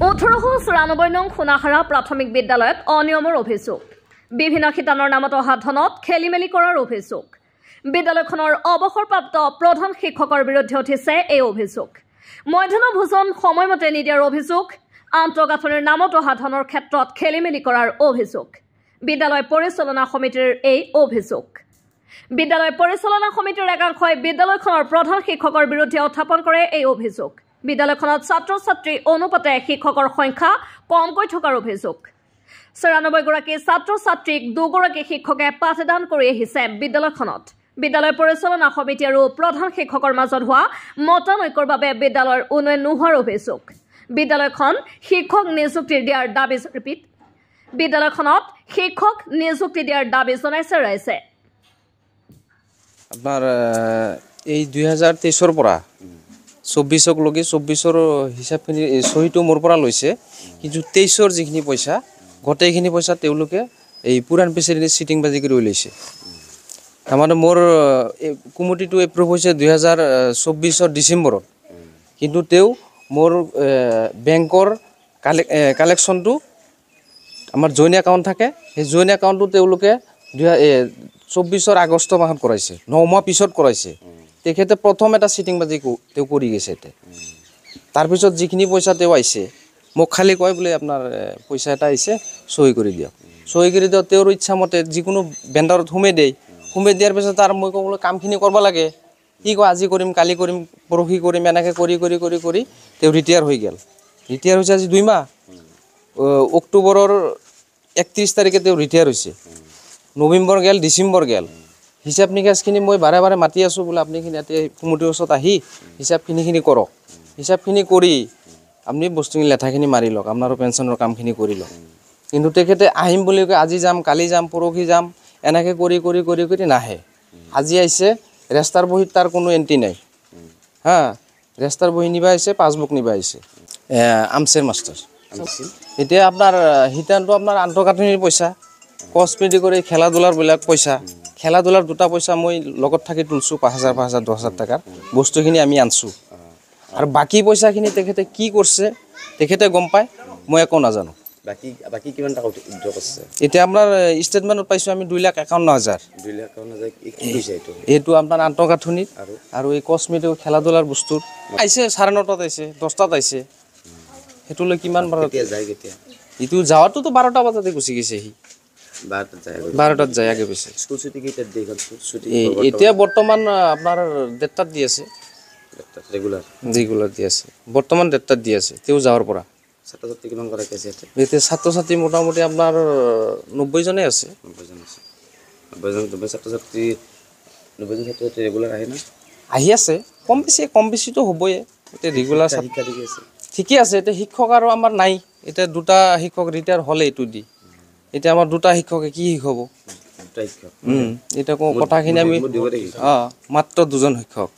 1894 নং সোনাহাৰা প্ৰাথমিক বিদ্যালয়ত অনিয়মৰ অভিযোগ বিভিন্ন শিতানৰ নামত অহা ধনত খেলিমেলি কৰাৰ অভিযোগ বিদ্যালয়খনৰ অৱসৰপ্ৰাপ্ত প্ৰধান শিক্ষকৰ বিৰুদ্ধে উঠিছে এই অভিযোগ মধ্যাহ্ন ভোজন সময়মতে নিদিয়াৰ অভিযোগ আন্তঃগাঁথনিৰ নামত অহা ধনৰ ক্ষেত্ৰত খেলিমেলি কৰাৰ অভিযোগ বিদ্যালয় পৰিচালনা সমিতিৰ এই অভিযোগ বিদ্যালয় পৰিচালনা সমিতিৰ একাংশই বিদ্যালয়খনৰ প্ৰধান শিক্ষকৰ বিৰুদ্ধে উত্থাপন কৰে এই অভিযোগ বিদ্যালয়খনত ছাত্ৰ ছাত্ৰী অনুপাতে শিক্ষকৰ সংখ্যা কমকৈ থকাৰ অভিযোগ ৯৪ গৰাকী ছাত্ৰ ছাত্ৰীক দুগৰাকী শিক্ষকে পাঠদান কৰি আহিছে বিদ্যালয়খনত বিদ্যালয় পৰিচালনা সমিতি আৰু প্ৰধান শিক্ষকৰ মাজত হোৱা মতানৈক্যৰ বাবে বিদ্যালয়ৰ উন্নয়ন নোহোৱাৰ অভিযোগ বিদ্যালয়খন শিক্ষক নিযুক্তি দিয়াৰ দাবী বিদ্যালয়খনত শিক্ষক নিযুক্তি দিয়াৰ দাবী জনাইছে ৰাইজে আপনাৰ এই 2023 পৰা 24ক লগে 24ৰ হিসাবখিনি সহিটো মোৰ পৰা লৈছে কিন্তু 23ৰ যিখিনি পইচা গোটেইখিনি পইচা তেওঁলোকে এই পুৰাণ প্ৰেচিডেন্ট সিটিং বাজি কৰি লৈছে আমাৰ মোৰ কমিটিটো এপ্ৰুভ হৈছে 2024ৰ ডিসেম্বৰত কিন্তু তেও মোৰ বেংকৰ কালেকশনটো আমাৰ জইন একাউন্ট থাকে সেই জইন একাউন্টটো তেওঁলোকে 24ৰ আগষ্ট মাহত কৰাইছে 9 মাহ পিছত কৰাইছে তেখেতে প্ৰথম এটা সিটিং বাজি তেও কৰি গৈছে তাৰ পিছত যিখিনি পইচা তেও আইছে মোক খালি কয় বলে আপোনাৰ পইচা এটা আইছে সহি কৰি দিয়ক সহি কৰি দিও তেওঁৰ ইচ্ছা মতে যিকোনো ভেন্ডাৰত হুমে দিয়াৰ পিছত তাৰ মই কবলৈ কামখিনি কৰিব লাগে কি কয় আজি কৰিম কালি কৰিম পৰহি কৰিম এনেকে কৰি তেও ৰিটায়াৰ হৈ গেল ৰিটায়াৰ হৈছে আজি 2 মাহ অক্টোবৰৰ 31 তাৰিখে তেও ৰিটায়াৰ হৈছে নৱেম্বৰ গেল ডিসেম্বৰ গেল হিসাব নিকাছখিনি মই বাৰে মাতি আছো বলে আপনিখিনি ইয়াতে কমিটিৰ ওচৰত আহি হিসাবখিনি কৰক হিসাবখিনি কৰি আপনি বস্তুখিনি লেঠাখিনি মাৰি লওক আপোনাৰো পেনশনৰ কামখিনি কৰি লওক কিন্তু তেখেতে আহিম বুলি কয় আজি যাম কালি যাম পৰহি যাম এনেকে কৰি নাহে আজি আইছে ৰেষ্টাৰ বহিত তাৰ কোনো এন্ট্ৰি নাই হা ৰেষ্টাৰ বহি নিবা আইছে পাসবুক নিবা আইছে আমছেৰ মাষ্টাৰ এতিয়া আপোনাৰ হিতানটো আপোনাৰ আন্তঃগাঁথনিৰ পইচা কসমেটিক কৰি খেলা ধুলাৰ বিলাক পইচা খেলা ধুলাৰ দুটা পইচা মই লগত থাকি তুলছো 5000 10000 টাকাৰ বস্তুখিনি আমি আনছো আৰু বাকি পইচাখিনি তেখেতে কি করছে তেখেতে গম পায় মই একো নাজানো বাকি কিমান টাকা উদ্যোগ আছে এতিয়া আপোনাৰ ষ্টেটমেন্টত পাইছো আমি 2,51,000 কি কৈছে এটো আপোনাৰ আন্তঃগাঁথনি আৰু এই কসমেটিক খেলা ধুলাৰ বস্তু আইছে 9:30 আইছে 10টাত আইছে হেতুলৈ কিমান বাৰ যায় কেতিয়া ইটো যাওয়াতো তো 12টা বজাতে গুছি গৈছে হি 12টাত যায় আগে বেশি স্কুল ছুটি কেইটা দেই গল ছুটি এতিয়া বৰ্তমান আপোনাৰ ডেটত দি আছে ৰেগুলাৰ দি আছে বৰ্তমান ডেটত দি আছে তেও যাওয়াৰ পৰা ছাত্ৰছাত্ৰী কিমান কৰা আছে এতে ছাত্রছাত্রী মোটামুটি আপনার 90 জনে আছে 90 জন আছে 90 জন ছাত্রছাত্রী 90 জন ছাত্রছাত্রী রেগুলার আহে না আহি আছে কম বেশি তো হবই এতে রেগুলার শিক্ষা দি আছে ঠিকই আছে এতে শিক্ষক আৰু আমাৰ নাই এটা দুটা শিক্ষক ৰিটায়াৰ হলে এটু দি এটা আমাৰ দুটা শিক্ষকে কি শিকাব দুটা শিক্ষক এটা কথাখিনি আমি মাত্ৰ দুজন শিক্ষক